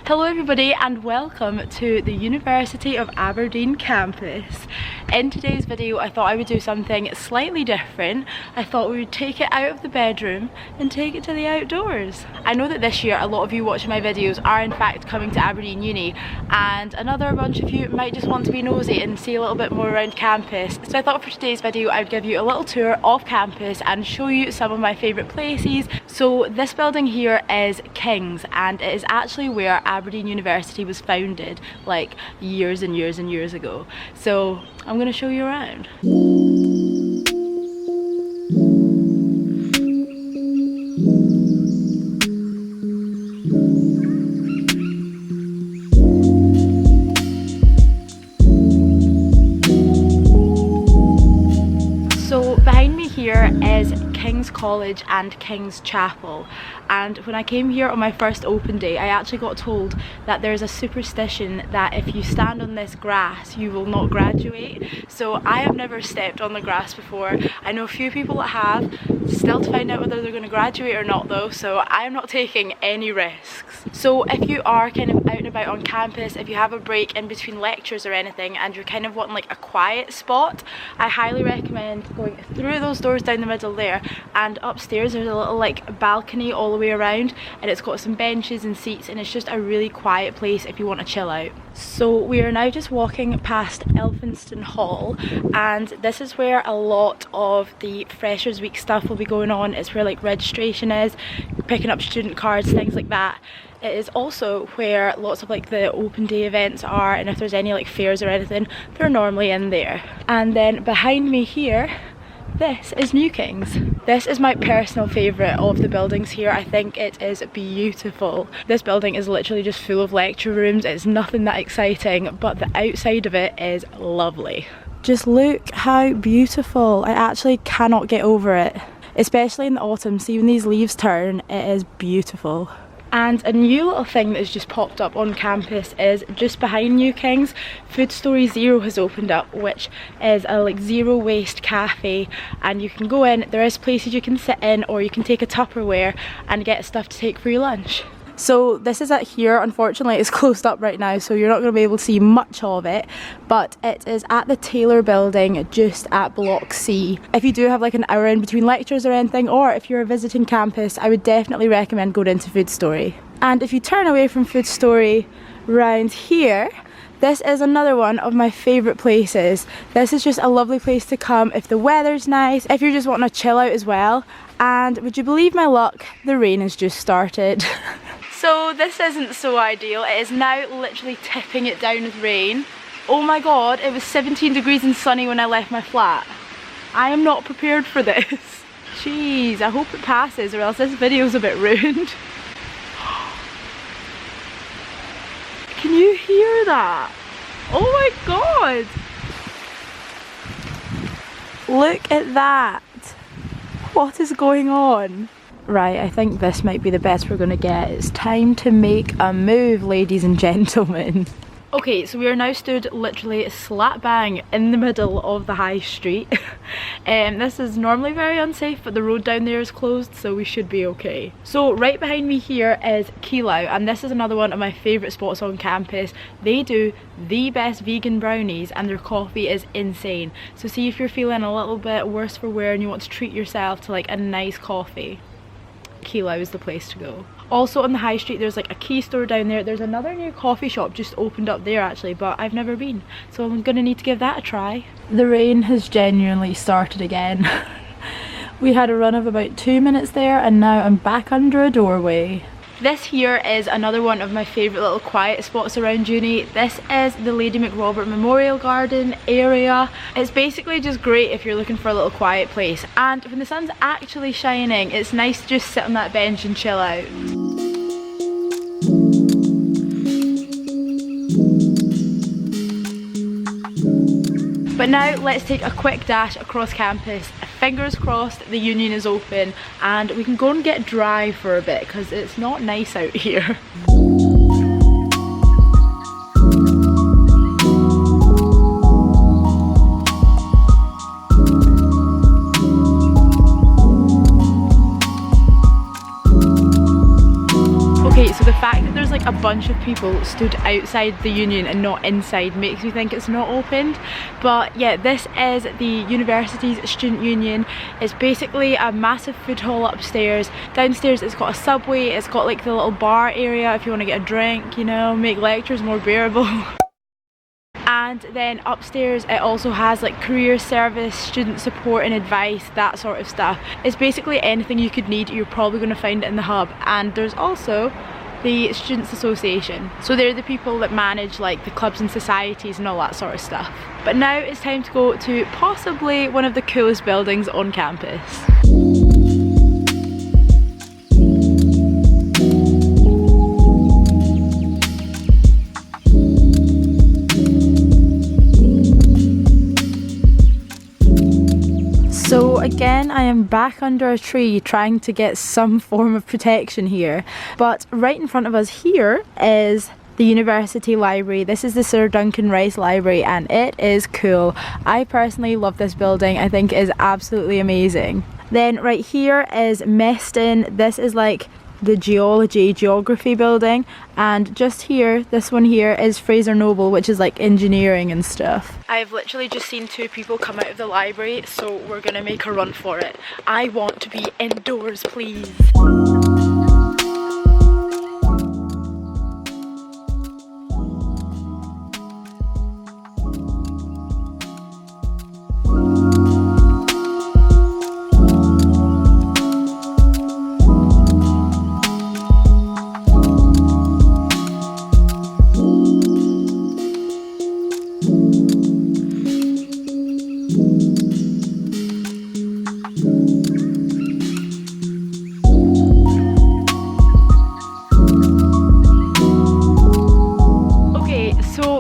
Hello everybody and welcome to the University of Aberdeen campus. In today's video I thought I would do something slightly different. I thought we would take it out of the bedroom and take it to the outdoors. I know that this year a lot of you watching my videos are in fact coming to Aberdeen Uni, and another bunch of you might just want to be nosy and see a little bit more around campus. So I thought for today's video I'd give you a little tour of campus and show you some of my favourite places. So this building here is King's, and it is actually where Aberdeen University was founded like years and years and years ago. So I'm going to show you around. So behind me here is King's College and King's Chapel, and when I came here on my first open day I actually got told that there's a superstition that if you stand on this grass you will not graduate. So I have never stepped on the grass before. I know a few people that have, still to find out whether they're going to graduate or not though, so I'm not taking any risks. So if you are kind of out and about on campus, if you have a break in between lectures or anything and you're kind of wanting like a quiet spot, I highly recommend going through those doors down the middle there, and upstairs there's a little like balcony all the way around, and it's got some benches and seats, and it's just a really quiet place if you want to chill out. So we are now just walking past Elphinstone Hall, and this is where a lot of the Freshers Week stuff will be going on. It's where like registration is, picking up student cards, things like that. It is also where lots of like the open day events are, and if there's any like fairs or anything, they're normally in there. And then behind me here, this is New King's. This is my personal favourite of the buildings here. I think it is beautiful. This building is literally just full of lecture rooms. It's nothing that exciting, but the outside of it is lovely. Just look how beautiful. I actually cannot get over it. Especially in the autumn, see when these leaves turn, it is beautiful. And a new little thing that has just popped up on campus is just behind New King's, Food Story Zero has opened up, which is a like zero waste cafe, and you can go in, there is places you can sit in, or you can take a Tupperware and get stuff to take for your lunch. So this is it here. Unfortunately it's closed up right now, so you're not going to be able to see much of it, but it is at the Taylor building just at Block C. If you do have like an hour in between lectures or anything, or if you're visiting campus, I would definitely recommend going into Food Story. And if you turn away from Food Story round here, this is another one of my favourite places. This is just a lovely place to come if the weather's nice, if you're just wanting to chill out as well. And would you believe my luck, the rain has just started. So this isn't so ideal. It is now literally tipping it down with rain. Oh my god, it was 17 degrees and sunny when I left my flat. I am not prepared for this. Jeez, I hope it passes or else this video's a bit ruined. Can you hear that? Oh my god! Look at that! What is going on? Right, I think this might be the best we're gonna get. It's time to make a move, ladies and gentlemen. Okay, so we are now stood literally slap bang in the middle of the high street. This is normally very unsafe, but the road down there is closed, so we should be okay. So right behind me here is Kilau, and this is another one of my favourite spots on campus. They do the best vegan brownies and their coffee is insane. So see if you're feeling a little bit worse for wear and you want to treat yourself to like a nice coffee, Kilau is the place to go. Also on the high street there's like a key store down there. There's another new coffee shop just opened up there actually, but I've never been, so I'm gonna need to give that a try. The rain has genuinely started again. We had a run of about 2 minutes there, and now I'm back under a doorway. This here is another one of my favourite little quiet spots around uni. This is the Lady McRobert Memorial Garden area. It's basically just great if you're looking for a little quiet place, and when the sun's actually shining it's nice to just sit on that bench and chill out. But now let's take a quick dash across campus. Fingers crossed the union is open and we can go and get dry for a bit because it's not nice out here. Okay, so the fact that there's like a bunch of people stood outside the union and not inside makes me think it's not opened. But yeah, this is the university's student union. It's basically a massive food hall upstairs. Downstairs it's got a subway, it's got like the little bar area if you want to get a drink, you know, make lectures more bearable. And then upstairs it also has like career service, student support and advice, that sort of stuff. It's basically anything you could need, you're probably going to find it in the hub. And there's also the Students' Association. So they're the people that manage like the clubs and societies and all that sort of stuff. But now it's time to go to possibly one of the coolest buildings on campus. So again, I am back under a tree trying to get some form of protection here, but right in front of us here is the university library. This is the Sir Duncan Rice Library and it is cool. I personally love this building. I think it is absolutely amazing. Then right here is Meston. This is like the geography building, and just here, this one here is Fraser Noble, which is like engineering and stuff. I've literally just seen two people come out of the library, so we're gonna make a run for it. I want to be indoors, please.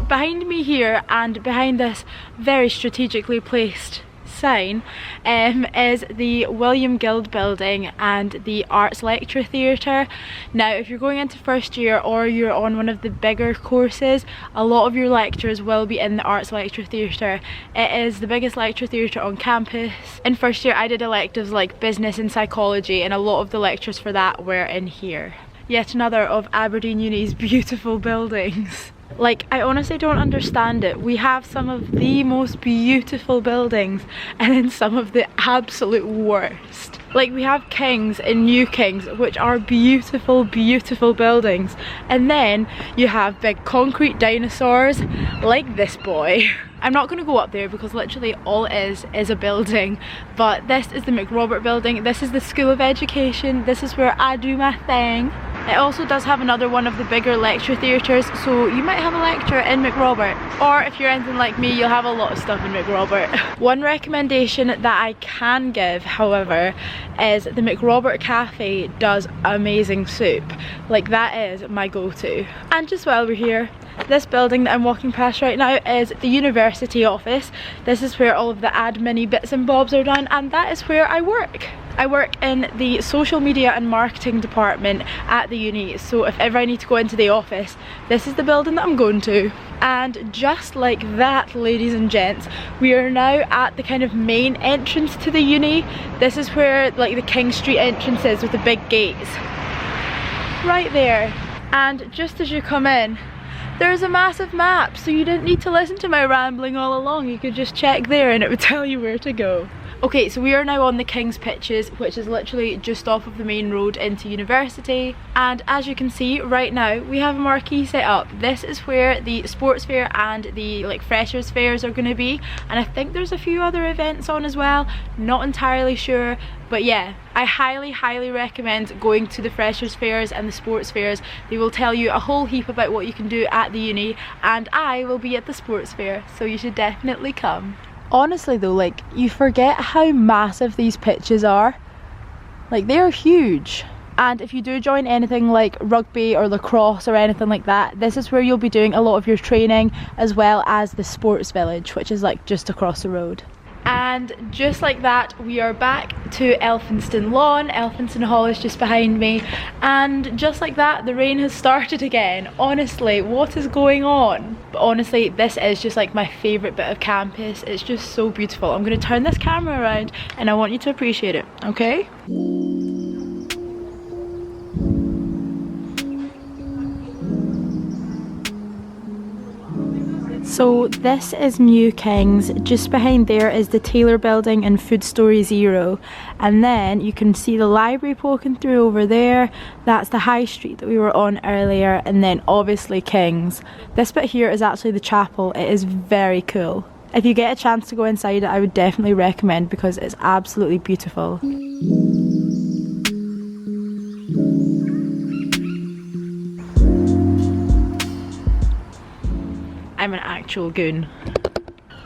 Behind me here and behind this very strategically placed sign is the William Guild building and the Arts Lecture Theatre. Now if you're going into first year or you're on one of the bigger courses, a lot of your lectures will be in the Arts Lecture Theatre. It is the biggest lecture theatre on campus. In first year I did electives like business and psychology, and a lot of the lectures for that were in here. Yet another of Aberdeen Uni's beautiful buildings. Like, I honestly don't understand it. We have some of the most beautiful buildings and then some of the absolute worst. Like, we have King's and New King's, which are beautiful, beautiful buildings. And then you have big concrete dinosaurs like this boy. I'm not going to go up there because literally all it is a building. But this is the McRobert building. This is the School of Education. This is where I do my thing. It also does have another one of the bigger lecture theatres, so you might have a lecture in McRobert. Or if you're anything like me, you'll have a lot of stuff in McRobert. One recommendation that I can give, however, is the McRobert Cafe does amazing soup. Like, that is my go-to. And just while we're here, this building that I'm walking past right now is the university office. This is where all of the admin-y bits and bobs are done, and that is where I work. I work in the social media and marketing department at the uni, so if ever I need to go into the office, this is the building that I'm going to. And just like that, ladies and gents, we are now at the kind of main entrance to the uni. This is where like the King Street entrance is with the big gates. Right there. And just as you come in, there's a massive map, so you didn't need to listen to my rambling all along. You could just check there and it would tell you where to go. Okay, so we are now on the King's Pitches, which is literally just off of the main road into university. And as you can see right now, we have a marquee set up. This is where the sports fair and the like freshers fairs are going to be. And I think there's a few other events on as well. Not entirely sure. But yeah, I highly recommend going to the freshers fairs and the sports fairs. They will tell you a whole heap about what you can do at the uni. And I will be at the sports fair, so you should definitely come. Honestly though, like, you forget how massive these pitches are. Like, they're huge. And if you do join anything like rugby or lacrosse or anything like that, this is where you'll be doing a lot of your training, as well as the sports village, which is like just across the road. And just like that, we are back to Elphinstone Lawn. Elphinstone Hall is just behind me. And just like that, the rain has started again. Honestly, what is going on? But honestly, this is just like my favourite bit of campus. It's just so beautiful. I'm going to turn this camera around and I want you to appreciate it, okay? So this is New Kings. Just behind there is the Taylor Building and Food Story Zero, and then you can see the library poking through over there. That's the high street that we were on earlier, and then obviously Kings. This bit here is actually the chapel. It is very cool. If you get a chance to go inside it, I would definitely recommend because it's absolutely beautiful. I'm an actual goon.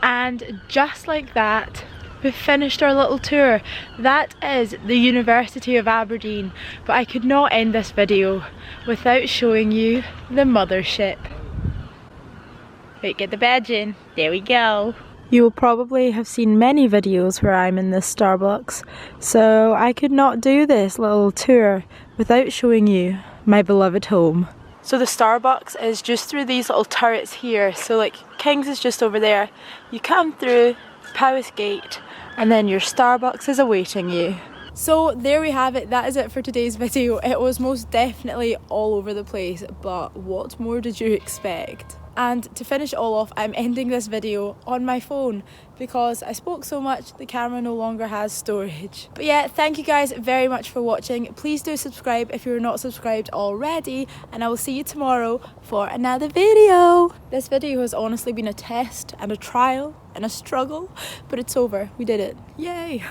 And just like that, we've finished our little tour. That is the University of Aberdeen, but I could not end this video without showing you the mothership. Wait, get the badge in. There we go. You will probably have seen many videos where I'm in this Starbucks, so I could not do this little tour without showing you my beloved home. So the Starbucks is just through these little turrets here. So like King's is just over there. You come through Powys Gate and then your Starbucks is awaiting you. So there we have it. That is it for today's video. It was most definitely all over the place, but what more did you expect? And to finish all off, I'm ending this video on my phone because I spoke so much the camera no longer has storage. But yeah, thank you guys very much for watching. Please do subscribe if you're not subscribed already, and I will see you tomorrow for another video. This video has honestly been a test and a trial and a struggle, but it's over. We did it. Yay!